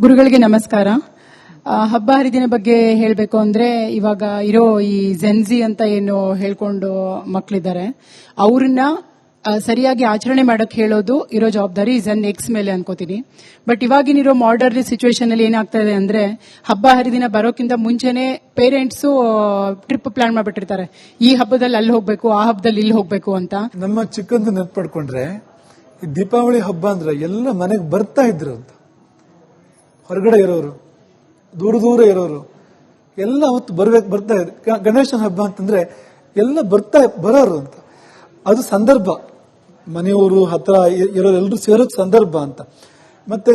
ಗುರುಗಳಿಗೆ ನಮಸ್ಕಾರ. ಹಬ್ಬ ಹರಿದಿನ ಬಗ್ಗೆ ಹೇಳಬೇಕು ಅಂದ್ರೆ ಇವಾಗ ಇರೋ ಈ ಜೆನ್ಜಿ ಅಂತ ಏನು ಹೇಳ್ಕೊಂಡು ಮಕ್ಕಳಿದ್ದಾರೆ ಅವ್ರನ್ನ ಸರಿಯಾಗಿ ಆಚರಣೆ ಮಾಡಕ್ ಹೇಳೋದು ಇರೋ ಜವಾಬ್ದಾರಿ ಜೆನ್ ಎಕ್ಸ್ ಮೇಲೆ ಅನ್ಕೋತೀನಿ. ಬಟ್ ಇವಾಗಿನಿರೋ ಮಾಡರ್ನ್ ಸಿಚುವೇಶನ್ ಅಲ್ಲಿ ಏನಾಗ್ತಾ ಇದೆ ಅಂದ್ರೆ ಹಬ್ಬ ಹರಿದಿನ ಬರೋಕ್ಕಿಂತ ಮುಂಚೆನೆ ಪೇರೆಂಟ್ಸ್ ಟ್ರಿಪ್ ಪ್ಲಾನ್ ಮಾಡ್ಬಿಟ್ಟಿರ್ತಾರೆ. ಈ ಹಬ್ಬದಲ್ಲಿ ಅಲ್ಲಿ ಹೋಗ್ಬೇಕು, ಆ ಹಬ್ಬದಲ್ಲಿ ಇಲ್ಲಿ ಹೋಗ್ಬೇಕು ಅಂತ. ನಮ್ಮ ಚಿಕ್ಕಂದು ನೆನಪು ಪಡ್ಕೊಂಡ್ರೆ ಈ ದೀಪಾವಳಿ ಹಬ್ಬ ಅಂದ್ರೆ ಎಲ್ಲ ಮನೆಗೆ ಬರ್ತಾ ಇದ್ರು ಅಂತ. ಹೊರಗಡೆ ಇರೋರು, ದೂರ ದೂರ ಇರೋರು ಎಲ್ಲ ಅವತ್ತು ಬರ್ತಾ ಇದ್ರು. ಗಣೇಶನ ಹಬ್ಬ ಅಂತಂದ್ರೆ ಎಲ್ಲ ಬರೋರು ಅಂತ. ಅದು ಸಂದರ್ಭ, ಮನೆಯವರು ಹತ್ರ ಇರೋರೆಲ್ಲರೂ ಸೇರೋಕ್ ಸಂದರ್ಭ ಅಂತ. ಮತ್ತೆ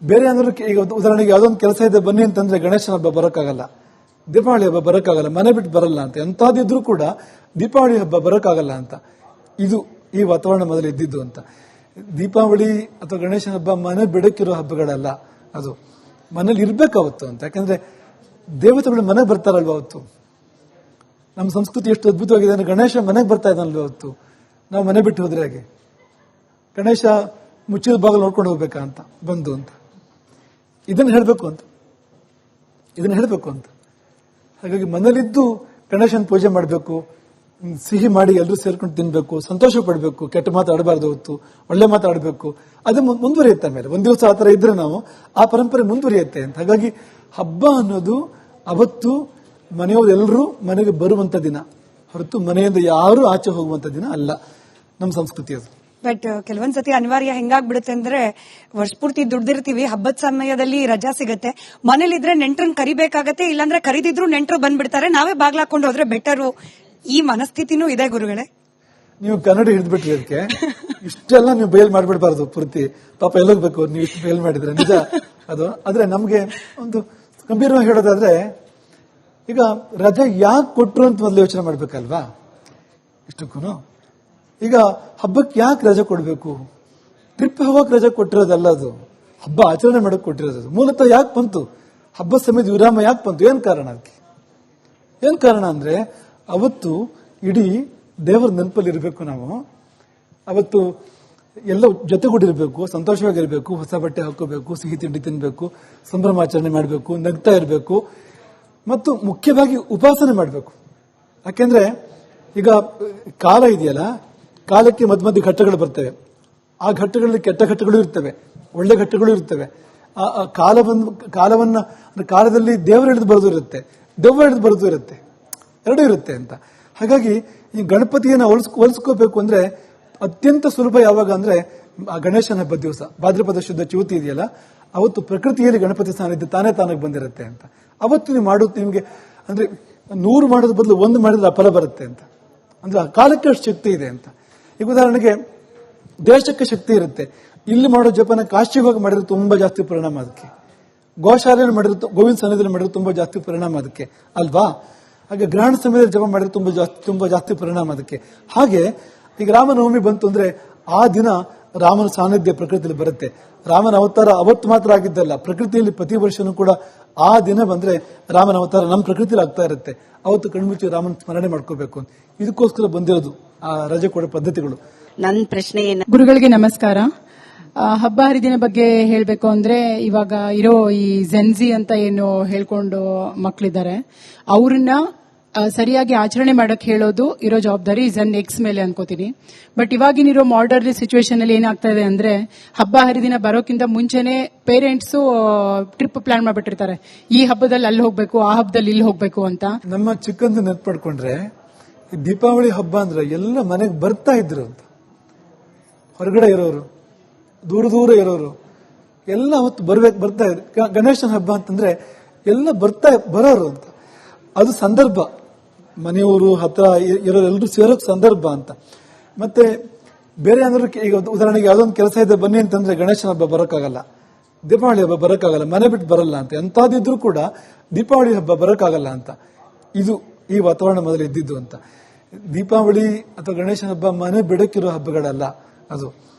ಬೇರೆ ಏನಾದ್ರು ಈಗ ಉದಾಹರಣೆಗೆ ಯಾವ್ದೊಂದು ಕೆಲಸ ಇದೆ ಬನ್ನಿ ಅಂತಂದ್ರೆ ಗಣೇಶನ ಹಬ್ಬ ಬರೋಕ್ಕಾಗಲ್ಲ, ದೀಪಾವಳಿ ಹಬ್ಬ ಬರೋಕ್ಕಾಗಲ್ಲ, ಮನೆ ಬಿಟ್ಟು ಬರಲ್ಲ ಅಂತ. ಎಂತಾದಿದ್ರು ಕೂಡ ದೀಪಾವಳಿ ಹಬ್ಬ ಬರೋಕ್ಕಾಗಲ್ಲ ಅಂತ. ಇದು ಈ ವಾತಾವರಣ ಮೊದಲು ಇದ್ದಿದ್ದು ಅಂತ. ದೀಪಾವಳಿ ಅಥವಾ ಗಣೇಶನ ಹಬ್ಬ ಮನೆ ಬಿಡಕ್ಕಿರೋ ಹಬ್ಬಗಳಲ್ಲ, ಅದು ಮನೇಲಿ ಇರ್ಬೇಕು ಅವತ್ತು ಅಂತ. ಯಾಕಂದ್ರೆ ದೇವತೆಗಳು ಮನೆಗೆ ಬರ್ತಾರಲ್ವ ಅವತ್ತು. ನಮ್ಮ ಸಂಸ್ಕೃತಿ ಎಷ್ಟು ಅದ್ಭುತವಾಗಿದೆ ಅಂದ್ರೆ ಗಣೇಶ ಮನೆಗೆ ಬರ್ತಾ ಇದ್ದಾನಲ್ವ ಅವತ್ತು. ನಾವು ಮನೆ ಬಿಟ್ಟು ಹೋದ್ರೆ ಹಾಗೆ ಗಣೇಶ ಮುಚ್ಚಿದ ಬಾಗಿಲು ನೋಡ್ಕೊಂಡು ಹೋಗ್ಬೇಕಾ ಅಂತ ಬಂದು ಅಂತ. ಇದನ್ನ ಹೇಳ್ಬೇಕು ಅಂತ. ಹಾಗಾಗಿ ಮನೇಲಿದ್ದು ಗಣೇಶನ ಪೂಜೆ ಮಾಡಬೇಕು, ಸಿಹಿ ಮಾಡಿ ಎಲ್ಲರೂ ಸೇರ್ಕೊಂಡು ತಿನ್ಬೇಕು, ಸಂತೋಷ ಪಡಬೇಕು, ಕೆಟ್ಟ ಮಾತು ಆಡಬಾರ್ದು ಹೊತ್ತು, ಒಳ್ಳೆ ಮಾತಾಡಬೇಕು. ಅದು ಮುಂದುವರಿಯುತ್ತೆ. ಆಮೇಲೆ ಒಂದ್ ದಿವಸ ಆತರ ಇದ್ರೆ ನಾವು ಆ ಪರಂಪರೆ ಮುಂದುವರಿಯುತ್ತೆ ಅಂತ. ಹಾಗಾಗಿ ಹಬ್ಬ ಅನ್ನೋದು ಅವತ್ತು ಮನೆಯವರೆಲ್ಲರೂ ಮನೆಗೆ ಬರುವಂತ ದಿನ ಹೊರತು ಮನೆಯಿಂದ ಯಾರು ಆಚೆ ಹೋಗುವಂತ ದಿನ ಅಲ್ಲ ನಮ್ಮ ಸಂಸ್ಕೃತಿ ಅದು. ಬಟ್ ಕೆಲವೊಂದ್ಸತಿ ಅನಿವಾರ್ಯ ಹೆಂಗಾಗ್ಬಿಡುತ್ತೆ ಅಂದ್ರೆ ವರ್ಷ ಪೂರ್ತಿ ದುಡ್ದಿರ್ತೀವಿ, ಹಬ್ಬದ ಸಮಯದಲ್ಲಿ ರಜಾ ಸಿಗತ್ತೆ, ಮನೇಲಿದ್ರೆ ನೆಂಟ್ರನ್ನ ಕರಿಬೇಕಾಗತ್ತೆ, ಇಲ್ಲಾಂದ್ರೆ ಕರಿದಿದ್ರು ನೆಂಟ್ರು ಬಂದ್ಬಿಡ್ತಾರೆ, ನಾವೇ ಬಾಗ್ಲಾಕೊಂಡು ಹೋದ್ರೆ ಬೆಟರು. ಈ ಮನಸ್ಥಿತಿನೂ ಇದೆ ಗುರುಗಳೇ. ನೀವು ಕನ್ನಡ ಹಿಡಿದ್ಬಿಟ್ರಿ ಅದಕ್ಕೆ. ಇಷ್ಟೆಲ್ಲ ನೀವು ಬಯಲ್ ಮಾಡ್ಬಿಡ್ಬಾರ್ದು ಪೂರ್ತಿ. ಪಾಪ ಎಲ್ಲೋಗ್ಬೇಕು ನೀವು ಇಷ್ಟು ಬಯಲ್ ಮಾಡಿದ್ರೆ ನಿಜ ಅದು. ಆದ್ರೆ ನಮ್ಗೆ ಒಂದು ಗಂಭೀರವಾಗಿ ಹೇಳೋದಾದ್ರೆ ಈಗ ರಜೆ ಯಾಕೆ ಕೊಟ್ರು ಅಂತ ಮೊದಲು ಯೋಚನೆ ಮಾಡ್ಬೇಕಲ್ವಾ ಇಷ್ಟಕ್ಕೂ. ಈಗ ಹಬ್ಬಕ್ಕೆ ಯಾಕೆ ರಜೆ ಕೊಡ್ಬೇಕು? ಟ್ರಿಪ್ ಹೋಗಕ್ ರಜೆ ಕೊಟ್ಟಿರೋದಲ್ಲ ಅದು, ಹಬ್ಬ ಆಚರಣೆ ಮಾಡಕ್ ಕೊಟ್ಟಿರೋದು. ಮೂಲತಃ ಯಾಕೆ ಬಂತು ಹಬ್ಬ ಸಮಯದ ವಿರಾಮ? ಯಾಕೆ ಬಂತು? ಏನ್ ಕಾರಣ ಅದಕ್ಕೆ? ಏನ್ ಕಾರಣ ಅಂದ್ರೆ ಅವತ್ತು ಇಡೀ ದೇವರ ನೆನಪಲ್ಲಿ ಇರಬೇಕು ನಾವು. ಅವತ್ತು ಎಲ್ಲ ಜೊತೆಗೂಡಿರ್ಬೇಕು, ಸಂತೋಷವಾಗಿರ್ಬೇಕು, ಹೊಸ ಬಟ್ಟೆ ಹಾಕೋಬೇಕು, ಸಿಹಿ ತಿಂಡಿ ತಿನ್ಬೇಕು, ಸಂಭ್ರಮಾಚರಣೆ ಮಾಡಬೇಕು, ನಗ್ತಾ ಇರಬೇಕು, ಮತ್ತು ಮುಖ್ಯವಾಗಿ ಉಪಾಸನೆ ಮಾಡಬೇಕು. ಯಾಕೆಂದ್ರೆ ಈಗ ಕಾಲ ಇದೆಯಲ್ಲ, ಕಾಲಕ್ಕೆ ಮಧ್ಯ ಮಧ್ಯ ಘಟ್ಟಗಳು ಬರ್ತವೆ. ಆ ಘಟ್ಟಗಳಲ್ಲಿ ಕೆಟ್ಟ ಘಟ್ಟಗಳು ಇರ್ತವೆ, ಒಳ್ಳೆ ಘಟ್ಟಗಳು ಇರ್ತವೆ. ಆ ಕಾಲದಲ್ಲಿ ದೇವರು ಹಿಡಿದು ಬರೋದು ಇರುತ್ತೆ, ದೆವ್ವ ಹಿಡಿದು ಬರೋದು ಇರುತ್ತೆ, ಎರಡೂ ಇರುತ್ತೆ ಅಂತ. ಹಾಗಾಗಿ ಈ ಗಣಪತಿಯನ್ನು ಹೋಲಿಸ್ಕೋಬೇಕು ಅಂದ್ರೆ ಅತ್ಯಂತ ಸುಲಭ ಯಾವಾಗ ಅಂದ್ರೆ ಗಣೇಶನ ಹಬ್ಬದ ದಿವಸ, ಭಾದ್ರಪದ ಶುದ್ಧ ಚೌತಿ ಇದೆಯಲ್ಲ, ಅವತ್ತು ಪ್ರಕೃತಿಯಲ್ಲಿ ಗಣಪತಿ ಸಾನ್ನಿಧ್ಯ ತಾನಾಗಿ ಬಂದಿರುತ್ತೆ ಅಂತ. ಅವತ್ತು ನೀವು ಮಾಡೋದು ನಿಮ್ಗೆ ಅಂದ್ರೆ 100 ಮಾಡೋದ್ರ ಬದಲು 1 ಮಾಡಿದ್ರೆ ಫಲ ಬರುತ್ತೆ ಅಂತ. ಅಂದ್ರೆ ಆ ಕಾಲಕ್ಕೆ ಅಷ್ಟು ಶಕ್ತಿ ಇದೆ ಅಂತ. ಈಗ ಉದಾಹರಣೆಗೆ ದೇಶಕ್ಕೆ ಶಕ್ತಿ ಇರುತ್ತೆ. ಇಲ್ಲಿ ಮಾಡೋ ಜಪನ ಕಾಶಿಗೆ ಹೋಗಿ ಮಾಡಿದ್ರೆ ತುಂಬಾ ಜಾಸ್ತಿ ಪರಿಣಾಮ ಅದಕ್ಕೆ, ಗೋಶಾಲೆಯಲ್ಲಿ ಮಾಡಿದ್ರೆ, ಗೋವಿಂದ ಸನ್ನಿಧಿಯಲ್ಲಿ ಮಾಡಿದ್ರೆ ತುಂಬಾ ಜಾಸ್ತಿ ಪರಿಣಾಮ ಅದಕ್ಕೆ ಅಲ್ವಾ. ಹಾಗೆ ಗ್ರಹಣ ಸಮಯದಲ್ಲಿ ಜಪ ಮಾಡಿದ್ರೆ ತುಂಬಾ ಜಾಸ್ತಿ ಪರಿಣಾಮ ಅದಕ್ಕೆ. ಹಾಗೆ ಈಗ ರಾಮನವಮಿ ಬಂತು ಅಂದ್ರೆ ಆ ದಿನ ರಾಮನ ಸಾನ್ನಿಧ್ಯ ಪ್ರಕೃತಿಯಲ್ಲಿ ಬರುತ್ತೆ. ರಾಮನ ಅವತಾರ ಅವತ್ತು ಮಾತ್ರ ಆಗಿದ್ದಲ್ಲ, ಪ್ರಕೃತಿಯಲ್ಲಿ ಪ್ರತಿ ವರ್ಷನೂ ಕೂಡ ಆ ದಿನ ಬಂದ್ರೆ ರಾಮನ ಅವತಾರ ನಮ್ಮ ಪ್ರಕೃತಿಯಲ್ಲಿ ಆಗ್ತಾ ಇರುತ್ತೆ. ಅವತ್ತು ಕಣ್ಮುಚ್ಚಿ ರಾಮನ ಸ್ಮರಣೆ ಮಾಡ್ಕೋಬೇಕು ಅಂತ. ಇದಕ್ಕೋಸ್ಕರ ಬಂದಿರೋದು ಆ ರಜೆ ಕೊಡೋ ಪದ್ಧತಿಗಳು. ನನ್ನ ಪ್ರಶ್ನೆ ಗುರುಗಳಿಗೆ ನಮಸ್ಕಾರ. ಹಬ್ಬ ಹರಿದಿನ ಬಗ್ಗೆ ಹೇಳಬೇಕು ಅಂದ್ರೆ ಇವಾಗ ಇರೋ ಈ ಜೆನ್ಜಿ ಅಂತ ಏನು ಹೇಳ್ಕೊಂಡು ಮಕ್ಕಳಿದ್ದಾರೆ ಅವ್ರನ್ನ ಸರಿಯಾಗಿ ಆಚರಣೆ ಮಾಡಕ್ ಹೇಳೋದು ಇರೋ ಜವಾಬ್ದಾರಿ ಜೆನ್ ಎಕ್ಸ್ ಮೇಲೆ ಅನ್ಕೋತೀನಿ. ಬಟ್ ಇವಾಗಿನಿರೋ ಮಾಡರ್ನ್ ಸಿಚುವೇಶನ್ ಅಲ್ಲಿ ಏನಾಗ್ತಾ ಇದೆ ಅಂದ್ರೆ ಹಬ್ಬ ಹರಿದಿನ ಬರೋಕ್ಕಿಂತ ಮುಂಚೆನೆ ಪೇರೆಂಟ್ಸ್ ಟ್ರಿಪ್ ಪ್ಲಾನ್ ಮಾಡ್ಬಿಟ್ಟಿರ್ತಾರೆ. ಈ ಹಬ್ಬದಲ್ಲಿ ಅಲ್ಲಿ ಹೋಗ್ಬೇಕು, ಆ ಹಬ್ಬದಲ್ಲಿ ಇಲ್ಲಿ ಹೋಗ್ಬೇಕು ಅಂತ. ನಮ್ಮ ಚಿಕ್ಕಂದು ನೆನಪು ಪಡ್ಕೊಂಡ್ರೆ ಈ ದೀಪಾವಳಿ ಹಬ್ಬ ಅಂದ್ರೆ ಎಲ್ಲ ಮನೆಗೆ ಬರ್ತಾ ಇದ್ರು ಅಂತ. ಹೊರಗಡೆ ಇರೋರು, ದೂರ ದೂರ ಇರೋರು ಎಲ್ಲ ಅವತ್ತು ಬರ್ತಾ ಇದ್ರು. ಗಣೇಶನ ಹಬ್ಬ ಅಂತಂದ್ರೆ ಎಲ್ಲ ಬರೋರು ಅಂತ. ಅದು ಸಂದರ್ಭ, ಮನೆಯವರು ಹತ್ರ ಇರೋರೆಲ್ಲರೂ ಸೇರೋಕ್ ಸಂದರ್ಭ ಅಂತ. ಮತ್ತೆ ಬೇರೆ ಏನಾದ್ರು ಈಗ ಉದಾಹರಣೆಗೆ ಯಾವ್ದೊಂದು ಕೆಲಸ ಇದೆ ಬನ್ನಿ ಅಂತಂದ್ರೆ ಗಣೇಶನ ಹಬ್ಬ ಬರೋಕ್ಕಾಗಲ್ಲ, ದೀಪಾವಳಿ ಹಬ್ಬ ಬರೋಕ್ಕಾಗಲ್ಲ, ಮನೆ ಬಿಟ್ಟು ಬರಲ್ಲ ಅಂತ. ಎಂತಾದಿದ್ರು ಕೂಡ ದೀಪಾವಳಿ ಹಬ್ಬ ಬರೋಕ್ಕಾಗಲ್ಲ ಅಂತ. ಇದು ಈ ವಾತಾವರಣ ಮೊದಲು ಇದ್ದಿದ್ದು ಅಂತ. ದೀಪಾವಳಿ ಅಥವಾ ಗಣೇಶನ ಹಬ್ಬ ಮನೆ ಬಿಡಕ್ಕಿರೋ ಹಬ್ಬಗಳಲ್ಲ, ಅದು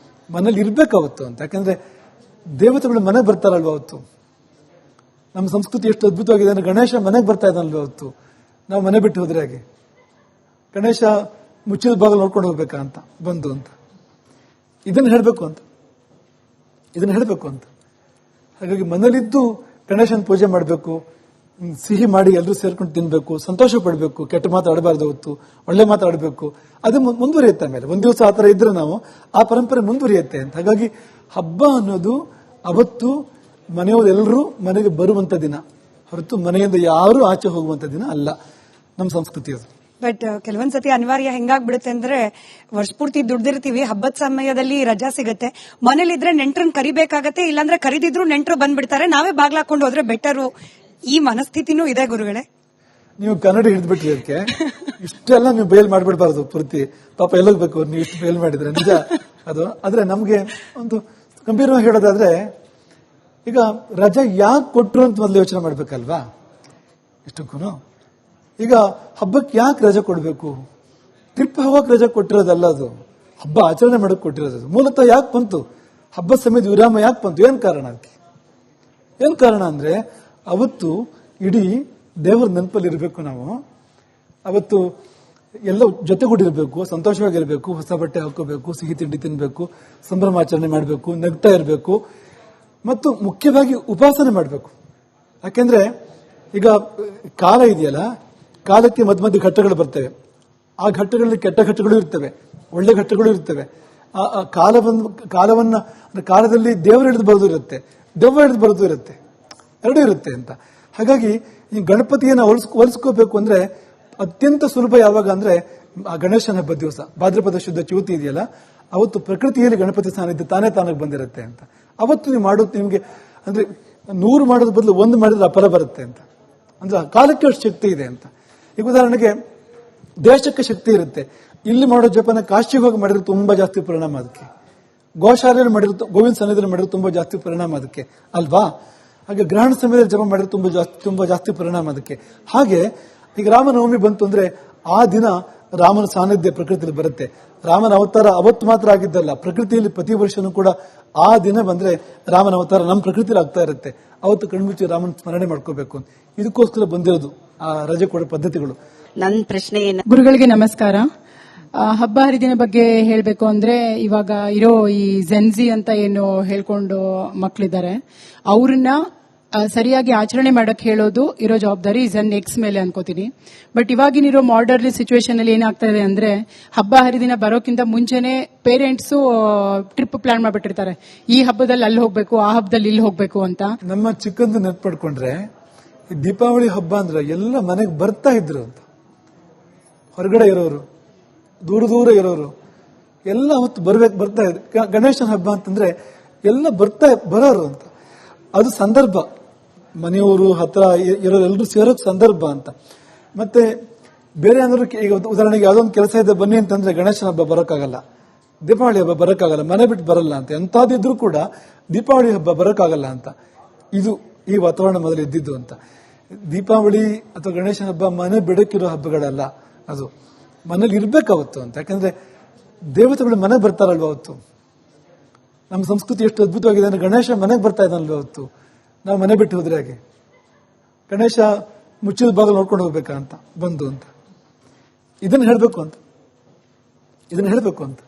ಮನೇಲಿ ಇರ್ಬೇಕು ಅವತ್ತು ಅಂತ. ಯಾಕಂದ್ರೆ ದೇವತೆಗಳು ಮನೆಗೆ ಬರ್ತಾರಲ್ವ ಅವತ್ತು. ನಮ್ಮ ಸಂಸ್ಕೃತಿ ಎಷ್ಟು ಅದ್ಭುತವಾಗಿದೆ ಅಂದ್ರೆ ಗಣೇಶ ಮನೆಗೆ ಬರ್ತಾ ಇದ್ದಾನಲ್ವ ಅವತ್ತು. ನಾವು ಮನೆ ಬಿಟ್ಟು ಹೋದ್ರೆ ಹಾಗೆ ಗಣೇಶ ಮುಚ್ಚಿದ ಬಾಗಿಲು ನೋಡ್ಕೊಂಡು ಹೋಗ್ಬೇಕಾ ಅಂತ ಬಂದು ಅಂತ. ಇದನ್ನ ಹೇಳ್ಬೇಕು ಅಂತ. ಹಾಗಾಗಿ ಮನೇಲಿದ್ದು ಗಣೇಶನ ಪೂಜೆ ಮಾಡಬೇಕು, ಸಿಹಿ ಮಾಡಿ ಎಲ್ಲರೂ ಸೇರ್ಕೊಂಡು ತಿನ್ಬೇಕು, ಸಂತೋಷ ಪಡಬೇಕು, ಕೆಟ್ಟ ಮಾತಾಡಬಾರ್ದು, ಹೊತ್ತು ಒಳ್ಳೆ ಮಾತಾಡಬೇಕು. ಅದು ಮುಂದುವರಿಯುತ್ತೆ. ಆಮೇಲೆ ಒಂದ್ ದಿವಸ ಆತರ ಇದ್ರೆ ನಾವು ಆ ಪರಂಪರೆ ಮುಂದುವರಿಯುತ್ತೆ ಅಂತ. ಹಾಗಾಗಿ ಹಬ್ಬ ಅನ್ನೋದು ಅವತ್ತು ಮನೆಯವರೆಲ್ಲರೂ ಮನೆಗೆ ಬರುವಂತ ದಿನ ಹೊರತು ಮನೆಯಿಂದ ಯಾರು ಆಚೆ ಹೋಗುವಂತ ದಿನ ಅಲ್ಲ ನಮ್ಮ ಸಂಸ್ಕೃತಿ ಅದು. ಬಟ್ ಕೆಲವೊಂದ್ಸತಿ ಅನಿವಾರ್ಯ ಹೆಂಗಾಗ್ಬಿಡುತ್ತೆ ಅಂದ್ರೆ ವರ್ಷಪೂರ್ತಿ ದುಡ್ದಿರ್ತೀವಿ, ಹಬ್ಬದ ಸಮಯದಲ್ಲಿ ರಜಾ ಸಿಗತ್ತೆ, ಮನೇಲಿದ್ರೆ ನೆಂಟ್ರನ್ನ ಕರಿಬೇಕಾಗತ್ತೆ, ಇಲ್ಲಾಂದ್ರೆ ಕರಿದಿದ್ರು ನೆಂಟ್ರು ಬಂದ್ಬಿಡ್ತಾರೆ, ನಾವೇ ಬಾಗ್ಲಾಕೊಂಡು ಹೋದ್ರೆ ಬೆಟರು. ಈ ಮನಸ್ಥಿತಿನೂ ಇದೆ ಗುರುಗಳೇ. ನೀವು ಕನ್ನಡ ಹಿಡಿದ್ಬಿಟ್ರಿ ಅದಕ್ಕೆ. ಇಷ್ಟೆಲ್ಲ ನೀವು ಬಯಲ್ ಮಾಡ್ಬಿಡ್ಬಾರ್ದು ಪೂರ್ತಿ. ಪಾಪ ಎಲ್ಲೋಗ್ಬೇಕು ನೀವು ಇಷ್ಟು ಬಯಲ್ ಮಾಡಿದ್ರೆ ನಿಜ ಅದು. ಆದ್ರೆ ನಮ್ಗೆ ಒಂದು ಗಂಭೀರವಾಗಿ ಹೇಳೋದಾದ್ರೆ, ಈಗ ರಜಾ ಯಾಕೆ ಕೊಟ್ರು ಅಂತ ಮೊದಲು ಯೋಚನೆ ಮಾಡ್ಬೇಕಲ್ವಾ ಇಷ್ಟಕ್ಕೂ. ಈಗ ಹಬ್ಬಕ್ಕೆ ಯಾಕೆ ರಜೆ ಕೊಡಬೇಕು? ಟ್ರಿಪ್ ಹೋಗಕ್ಕೆ ರಜೆ ಕೊಟ್ಟಿರೋದಲ್ಲ ಅದು, ಹಬ್ಬ ಆಚರಣೆ ಮಾಡಕ್ ಕೊಟ್ಟಿರೋದು. ಮೂಲತಃ ಯಾಕೆ ಬಂತು ಹಬ್ಬ ಸಮಯದ ವಿರಾಮ? ಯಾಕೆ ಬಂತು? ಏನ್ ಕಾರಣ ಅದಕ್ಕೆ? ಏನ್ ಕಾರಣ ಅಂದ್ರೆ ಅವತ್ತು ಇಡೀ ದೇವರ ನೆನಪಲ್ಲಿ ಇರಬೇಕು ನಾವು. ಅವತ್ತು ಎಲ್ಲ ಜೊತೆಗೂಡಿರ್ಬೇಕು, ಸಂತೋಷವಾಗಿರ್ಬೇಕು, ಹೊಸ ಬಟ್ಟೆ ಹಾಕೋಬೇಕು, ಸಿಹಿ ತಿಂಡಿ ತಿನ್ಬೇಕು, ಸಂಭ್ರಮಾಚರಣೆ ಮಾಡಬೇಕು, ನಗ್ತಾ ಇರಬೇಕು, ಮತ್ತು ಮುಖ್ಯವಾಗಿ ಉಪಾಸನೆ ಮಾಡಬೇಕು. ಯಾಕೆಂದ್ರೆ ಈಗ ಕಾಲ ಇದೆಯಲ್ಲ, ಕಾಲಕ್ಕೆ ಮಧ್ಯ ಮಧ್ಯ ಘಟ್ಟಗಳು ಬರ್ತವೆ. ಆ ಘಟ್ಟಗಳಲ್ಲಿ ಕೆಟ್ಟ ಘಟ್ಟಗಳು ಇರ್ತವೆ, ಒಳ್ಳೆ ಘಟ್ಟಗಳು ಇರ್ತವೆ. ಆ ಕಾಲದಲ್ಲಿ ದೇವರು ಹಿಡಿದು ಬರೋದು ಇರುತ್ತೆ, ದೆವ್ವ ಹಿಡಿದು ಬರೋದು ಇರುತ್ತೆ, ಎರಡೂ ಇರುತ್ತೆ ಅಂತ. ಹಾಗಾಗಿ ಈ ಗಣಪತಿಯನ್ನು ಹೋಲಿಸ್ಕೋಬೇಕು ಅಂದ್ರೆ ಅತ್ಯಂತ ಸುಲಭ ಯಾವಾಗ ಅಂದ್ರೆ ಆ ಗಣೇಶನ ಹಬ್ಬದ ದಿವಸ, ಭಾದ್ರಪದ ಶುದ್ಧ ಚೌತಿ ಇದೆಯಲ್ಲ, ಅವತ್ತು ಪ್ರಕೃತಿಯಲ್ಲಿ ಗಣಪತಿ ಸಾನ್ನಿಧ್ಯ ತಾನಾಗಿ ಬಂದಿರುತ್ತೆ ಅಂತ. ಅವತ್ತು ನೀವು ಮಾಡೋದು ನಿಮ್ಗೆ ಅಂದ್ರೆ 100 ಮಾಡೋದ್ರ ಬದಲು 1 ಮಾಡಿದ್ರೆ ಅಪರ ಬರುತ್ತೆ ಅಂತ. ಅಂದ್ರೆ ಕಾಲಕ್ಕೆ ಅಷ್ಟು ಶಕ್ತಿ ಇದೆ ಅಂತ. ಈಗ ಉದಾಹರಣೆಗೆ ದೇಶಕ್ಕೆ ಶಕ್ತಿ ಇರುತ್ತೆ. ಇಲ್ಲಿ ಮಾಡೋ ಜಪನ ಕಾಶಿಗೆ ಹೋಗಿ ಮಾಡಿದ್ರೆ ತುಂಬಾ ಜಾಸ್ತಿ ಪರಿಣಾಮ ಅದಕ್ಕೆ. ಗೋಶಾಲೆಯಲ್ಲಿ ಮಾಡಿರೋ, ಗೋವಿಂದ ಸನ್ನಿಧಿಯಲ್ಲಿ ಮಾಡಿದ್ರೆ ತುಂಬಾ ಜಾಸ್ತಿ ಪರಿಣಾಮ ಅದಕ್ಕೆ ಅಲ್ವಾ? ಹಾಗೆ ಗ್ರಹಣ ಸಮಯದಲ್ಲಿ ಜಪ ಮಾಡಿದ್ರೆ ತುಂಬಾ ಜಾಸ್ತಿ ಪರಿಣಾಮ ಅದಕ್ಕೆ. ಹಾಗೆ ಈಗ ರಾಮನವಮಿ ಬಂತು ಅಂದ್ರೆ ಆ ದಿನ ರಾಮನ ಸಾನ್ನಿಧ್ಯ ಪ್ರಕೃತಿಯಲ್ಲಿ ಬರುತ್ತೆ. ರಾಮನ ಅವತಾರ ಅವತ್ತು ಮಾತ್ರ ಆಗಿದ್ದಲ್ಲ, ಪ್ರಕೃತಿಯಲ್ಲಿ ಪ್ರತಿ ವರ್ಷನೂ ಕೂಡ ಆ ದಿನ ಬಂದ್ರೆ ರಾಮನ ಅವತಾರ ನಮ್ಮ ಪ್ರಕೃತಿಯಲ್ಲಿ ಆಗ್ತಾ ಇರುತ್ತೆ. ಅವತ್ತು ಕಣ್ಮುಚ್ಚಿ ರಾಮನ ಸ್ಮರಣೆ ಮಾಡ್ಕೋಬೇಕು. ಇದಕ್ಕೋಸ್ಕರ ಬಂದಿರೋದು ಆ ರಜೆ ಕೊಡೋ ಪದ್ಧತಿಗಳು. ನನ್ನ ಪ್ರಶ್ನೆ ಗುರುಗಳಿಗೆ ನಮಸ್ಕಾರ. ಹಬ್ಬ ಹರಿದಿನ ಬಗ್ಗೆ ಹೇಳಬೇಕು ಅಂದ್ರೆ ಇವಾಗ ಇರೋ ಈ ಜೆನ್ಜಿ ಅಂತ ಏನು ಹೇಳ್ಕೊಂಡು ಮಕ್ಕಳಿದ್ದಾರೆ, ಅವ್ರನ್ನ ಸರಿಯಾಗಿ ಆಚರಣೆ ಮಾಡಕ್ ಹೇಳೋದು ಇರೋ ಜವಾಬ್ದಾರಿ ಜೆನ್ ಎಕ್ಸ್ ಮೇಲೆ ಅನ್ಕೋತೀನಿ. ಬಟ್ ಇವಾಗಿನಿರೋ ಮಾಡರ್ನ್ ಸಿಚುವೇಶನ್ ಅಲ್ಲಿ ಏನಾಗ್ತಾ ಇದೆ ಅಂದ್ರೆ, ಹಬ್ಬ ಹರಿದಿನ ಬರೋಕ್ಕಿಂತ ಮುಂಚೆನೆ ಪೇರೆಂಟ್ಸ್ ಟ್ರಿಪ್ ಪ್ಲಾನ್ ಮಾಡ್ಬಿಟ್ಟಿರ್ತಾರೆ. ಈ ಹಬ್ಬದಲ್ಲಿ ಅಲ್ಲಿ ಹೋಗ್ಬೇಕು, ಆ ಹಬ್ಬದಲ್ಲಿ ಇಲ್ಲಿ ಹೋಗ್ಬೇಕು ಅಂತ. ನಮ್ಮ ಚಿಕ್ಕಂದು ನೆನ್ಪಡ್ಕೊಂಡ್ರೆ ಈ ದೀಪಾವಳಿ ಹಬ್ಬ ಅಂದ್ರೆ ಎಲ್ಲ ಮನೆಗೆ ಬರ್ತಾ ಇದ್ರು ಅಂತ. ಹೊರಗಡೆ ಇರೋರು, ದೂರ ಇರೋರು ಎಲ್ಲ ಹೊತ್ತು ಬರ್ತಾ ಇದ್ರು. ಗಣೇಶನ ಹಬ್ಬ ಅಂತಂದ್ರೆ ಎಲ್ಲ ಬರೋರು ಅಂತ. ಅದು ಸಂದರ್ಭ, ಮನೆಯವರು ಹತ್ರ ಇರೋರೆಲ್ಲರೂ ಸೇರೋಕ್ ಸಂದರ್ಭ ಅಂತ. ಮತ್ತೆ ಬೇರೆ ಏನಾದ್ರು ಈಗ ಉದಾಹರಣೆಗೆ ಯಾವ್ದೊಂದು ಕೆಲಸ ಇದೆ ಬನ್ನಿ ಅಂತಂದ್ರೆ ಗಣೇಶನ ಹಬ್ಬ ಬರೋಕ್ಕಾಗಲ್ಲ, ದೀಪಾವಳಿ ಹಬ್ಬ ಬರೋಕ್ಕಾಗಲ್ಲ, ಮನೆ ಬಿಟ್ಟು ಬರಲ್ಲ ಅಂತ. ಎಂತಾದಿದ್ರು ಕೂಡ ದೀಪಾವಳಿ ಹಬ್ಬ ಬರೋಕ್ಕಾಗಲ್ಲ ಅಂತ. ಇದು ಈ ವಾತಾವರಣ ಮೊದಲು ಇದ್ದಿದ್ದು ಅಂತ. ದೀಪಾವಳಿ ಅಥವಾ ಗಣೇಶನ ಹಬ್ಬ ಮನೆ ಬಿಡಕ್ಕಿರೋ ಹಬ್ಬಗಳಲ್ಲ, ಅದು ಮನೇಲಿ ಇರ್ಬೇಕಾವತ್ತು ಅಂತ. ಯಾಕಂದ್ರೆ ದೇವತೆಗಳು ಮನೆಗೆ ಬರ್ತಾರಲ್ವ ಅವತ್ತು. ನಮ್ಮ ಸಂಸ್ಕೃತಿ ಎಷ್ಟು ಅದ್ಭುತವಾಗಿದೆ ಅಂದ್ರೆ ಗಣೇಶ ಮನೆಗೆ ಬರ್ತಾ ಇದ್ದಾನಲ್ವ ಅವತ್ತು. ನಾವು ಮನೆ ಬಿಟ್ಟು ಹೋದ್ರೆ ಹಾಗೆ ಗಣೇಶ ಮುಚ್ಚಿದ ಬಾಗಿಲು ನೋಡ್ಕೊಂಡು ಹೋಗ್ಬೇಕಾ ಅಂತ ಬಂದು ಅಂತ ಇದನ್ನ ಹೇಳ್ಬೇಕು ಅಂತ.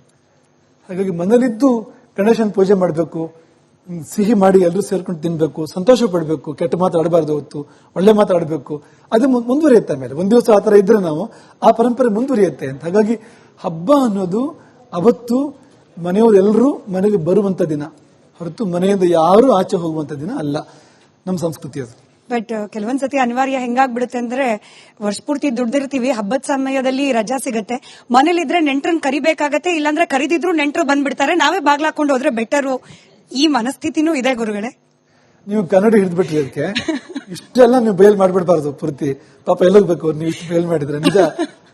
ಹಾಗಾಗಿ ಮನೇಲಿದ್ದು ಗಣೇಶನ ಪೂಜೆ ಮಾಡಬೇಕು, ಸಿಹಿ ಮಾಡಿ ಎಲ್ಲರೂ ಸೇರ್ಕೊಂಡು ತಿನ್ಬೇಕು, ಸಂತೋಷ ಪಡಬೇಕು, ಕೆಟ್ಟ ಮಾತಾಡಬಾರ್ದು, ಹೊತ್ತು ಒಳ್ಳೆ ಮಾತಾಡಬೇಕು. ಅದು ಮುಂದುವರಿಯುತ್ತೆ. ಆಮೇಲೆ ಒಂದ್ ದಿವಸ ಆತರ ಇದ್ರೆ ನಾವು ಆ ಪರಂಪರೆ ಮುಂದುವರಿಯುತ್ತೆ ಅಂತ. ಹಾಗಾಗಿ ಹಬ್ಬ ಅನ್ನೋದು ಅವತ್ತು ಮನೆಯವರೆಲ್ಲರೂ ಮನೆಗೆ ಬರುವಂತ ದಿನ ಹೊರತು ಮನೆಯಿಂದ ಯಾರು ಆಚೆ ಹೋಗುವಂತ ದಿನ ಅಲ್ಲ ನಮ್ಮ ಸಂಸ್ಕೃತಿ ಅದು. ಬಟ್ ಕೆಲವೊಂದ್ಸತಿ ಅನಿವಾರ್ಯ ಹೆಂಗಾಗ್ಬಿಡುತ್ತೆ ಅಂದ್ರೆ ವರ್ಷಪೂರ್ತಿ ದುಡ್ದಿರ್ತೀವಿ, ಹಬ್ಬದ ಸಮಯದಲ್ಲಿ ರಜಾ ಸಿಗತ್ತೆ, ಮನೇಲಿದ್ರೆ ನೆಂಟ್ರನ್ನ ಕರಿಬೇಕಾಗತ್ತೆ, ಇಲ್ಲಾಂದ್ರೆ ಕರಿದಿದ್ರು ನೆಂಟ್ರು ಬಂದ್ಬಿಡ್ತಾರೆ, ನಾವೇ ಬಾಗ್ಲಾಕೊಂಡು ಹೋದ್ರೆ ಬೆಟರು. ಈ ಮನಸ್ಥಿತಿನೂ ಇದೆ ಗುರುಗಳೇ. ನೀವು ಕನ್ನಡ ಹಿಡಿದ್ಬಿಟ್ರಿ ಅದಕ್ಕೆ. ಇಷ್ಟೆಲ್ಲ ನೀವು ಬಯಲ್ ಮಾಡ್ಬಿಡ್ಬಾರ್ದು ಪೂರ್ತಿ. ಪಾಪ ಎಲ್ಲೋಗ್ಬೇಕು ನೀವು ಇಷ್ಟು ಬಯಲ್ ಮಾಡಿದ್ರೆ ನಿಜ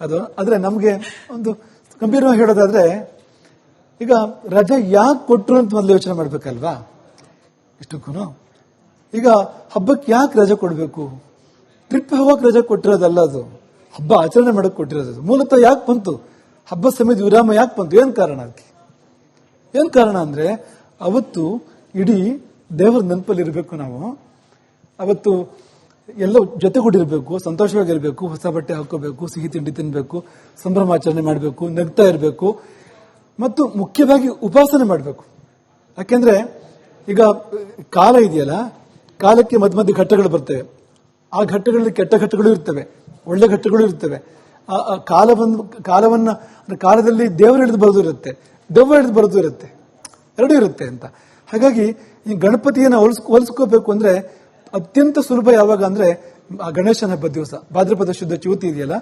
ಅದು. ಆದ್ರೆ ನಮ್ಗೆ ಒಂದು ಗಂಭೀರವಾಗಿ ಹೇಳೋದಾದ್ರೆ, ಈಗ ರಜೆ ಯಾಕೆ ಕೊಟ್ರು ಅಂತ ಮೊದಲು ಯೋಚನೆ ಮಾಡ್ಬೇಕಲ್ವಾ ಇಷ್ಟಕ್ಕೂ. ಈಗ ಹಬ್ಬಕ್ಕೆ ಯಾಕೆ ರಜೆ ಕೊಡಬೇಕು? ಟ್ರಿಪ್ ಹೋಗಕ್ಕೆ ರಜೆ ಕೊಟ್ಟಿರೋದಲ್ಲ ಅದು, ಹಬ್ಬ ಆಚರಣೆ ಮಾಡಕ್ ಕೊಟ್ಟಿರೋದು. ಮೂಲತಃ ಯಾಕೆ ಬಂತು ಹಬ್ಬ ಸಮಯದ ವಿರಾಮ? ಯಾಕೆ ಬಂತು? ಏನ್ ಕಾರಣ ಅದಕ್ಕೆ? ಏನ್ ಕಾರಣ ಅಂದ್ರೆ ಅವತ್ತು ಇಡೀ ದೇವರ ನೆನಪಲ್ಲಿ ಇರಬೇಕು ನಾವು. ಅವತ್ತು ಎಲ್ಲ ಜೊತೆಗೂಡಿರ್ಬೇಕು, ಸಂತೋಷವಾಗಿರ್ಬೇಕು, ಹೊಸ ಬಟ್ಟೆ ಹಾಕೋಬೇಕು, ಸಿಹಿ ತಿಂಡಿ ತಿನ್ಬೇಕು, ಸಂಭ್ರಮಾಚರಣೆ ಮಾಡಬೇಕು, ನಗ್ತಾ ಇರಬೇಕು, ಮತ್ತು ಮುಖ್ಯವಾಗಿ ಉಪಾಸನೆ ಮಾಡಬೇಕು. ಯಾಕೆಂದ್ರೆ ಈಗ ಕಾಲ ಇದೆಯಲ್ಲ, ಕಾಲಕ್ಕೆ ಮಧ್ಯ ಮಧ್ಯೆ ಘಟ್ಟಗಳು ಬರ್ತವೆ. ಆ ಘಟ್ಟಗಳಲ್ಲಿ ಕೆಟ್ಟ ಘಟ್ಟಗಳು ಇರ್ತವೆ, ಒಳ್ಳೆ ಘಟ್ಟಗಳು ಇರ್ತವೆ. ಆ ಕಾಲವನ್ನ ಕಾಲದಲ್ಲಿ ದೇವರು ಹಿಡಿದು ಬರೋದು ಇರುತ್ತೆ, ದೆವ್ವ ಹಿಡಿದು ಬರೋದು ಇರುತ್ತೆ, ಎರಡೂ ಇರುತ್ತೆ ಅಂತ. ಹಾಗಾಗಿ ಈ ಗಣಪತಿಯನ್ನು ಹೋಲಿಸ್ಕೋಬೇಕು ಅಂದ್ರೆ ಅತ್ಯಂತ ಸುಲಭ ಯಾವಾಗ ಅಂದ್ರೆ ಆ ಗಣೇಶನ ಹಬ್ಬದ ದಿವಸ, ಭಾದ್ರಪದ ಶುದ್ಧ ಚೌತಿ ಇದೆಯಲ್ಲ,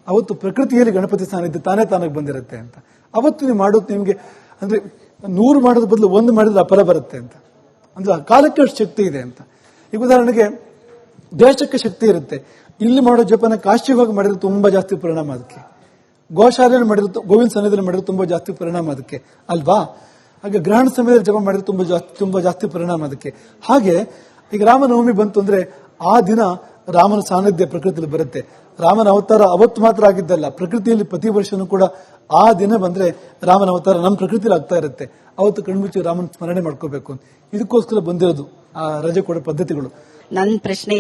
ಅವತ್ತು ಪ್ರಕೃತಿಯಲ್ಲಿ ಗಣಪತಿ ಸಾನ್ನಿಧ್ಯ ತಾನಾಗಿ ಬಂದಿರುತ್ತೆ ಅಂತ. ಅವತ್ತು ನೀವು ಮಾಡೋದು ನಿಮ್ಗೆ ಅಂದ್ರೆ 100 ಮಾಡೋದ್ರ ಬದಲು 1 ಮಾಡಿದ್ರೆ ಅಪರ ಬರುತ್ತೆ ಅಂತ. ಅಂದ್ರೆ ಆ ಕಾಲಕ್ಕೆ ಅಷ್ಟು ಶಕ್ತಿ ಇದೆ ಅಂತ. ಈಗ ಉದಾಹರಣೆಗೆ ದೇಶಕ್ಕೆ ಶಕ್ತಿ ಇರುತ್ತೆ. ಇಲ್ಲಿ ಮಾಡೋ ಜಪನ ಕಾಶಿಗೆ ಹೋಗಿ ಮಾಡಿದ್ರೆ ತುಂಬಾ ಜಾಸ್ತಿ ಪರಿಣಾಮ ಅದಕ್ಕೆ, ಗೋಶಾಲೆಯಲ್ಲಿ ಮಾಡಿದ್ರೆ, ಗೋವಿಂದ ಸನ್ನಿಧಿಯಲ್ಲಿ ಮಾಡಿದ್ರೆ ತುಂಬಾ ಜಾಸ್ತಿ ಪರಿಣಾಮ ಅದಕ್ಕೆ ಅಲ್ವಾ. ಹಾಗೆ ಗ್ರಹಣ ಸಮಯದಲ್ಲಿ ಜಪ ಮಾಡಿದ್ರೆ ತುಂಬಾ ಜಾಸ್ತಿ ಪರಿಣಾಮ ಅದಕ್ಕೆ. ಹಾಗೆ ಈಗ ರಾಮನವಮಿ ಬಂತು ಅಂದ್ರೆ ಆ ದಿನ ರಾಮನ ಸಾನ್ನಿಧ್ಯ ಪ್ರಕೃತಿಯಲ್ಲಿ ಬರುತ್ತೆ. ರಾಮನ ಅವತಾರ ಅವತ್ತು ಮಾತ್ರ ಆಗಿದ್ದಲ್ಲ, ಪ್ರಕೃತಿಯಲ್ಲಿ ಪ್ರತಿ ವರ್ಷನೂ ಕೂಡ ಆ ದಿನ ಬಂದ್ರೆ ರಾಮನ ಅವತಾರ ನಮ್ಮ ಪ್ರಕೃತಿಯಲ್ಲಿ ಆಗ್ತಾ ಇರುತ್ತೆ. ಅವತ್ತು ಕಣ್ಮುಚ್ಚಿ ರಾಮನ ಸ್ಮರಣೆ ಮಾಡ್ಕೋಬೇಕು. ಇದಕ್ಕೋಸ್ಕರ ಬಂದಿರೋದು ಆ ರಜೆ ಕೊಡೋ ಪದ್ಧತಿಗಳು. ನನ್ನ ಪ್ರಶ್ನೆ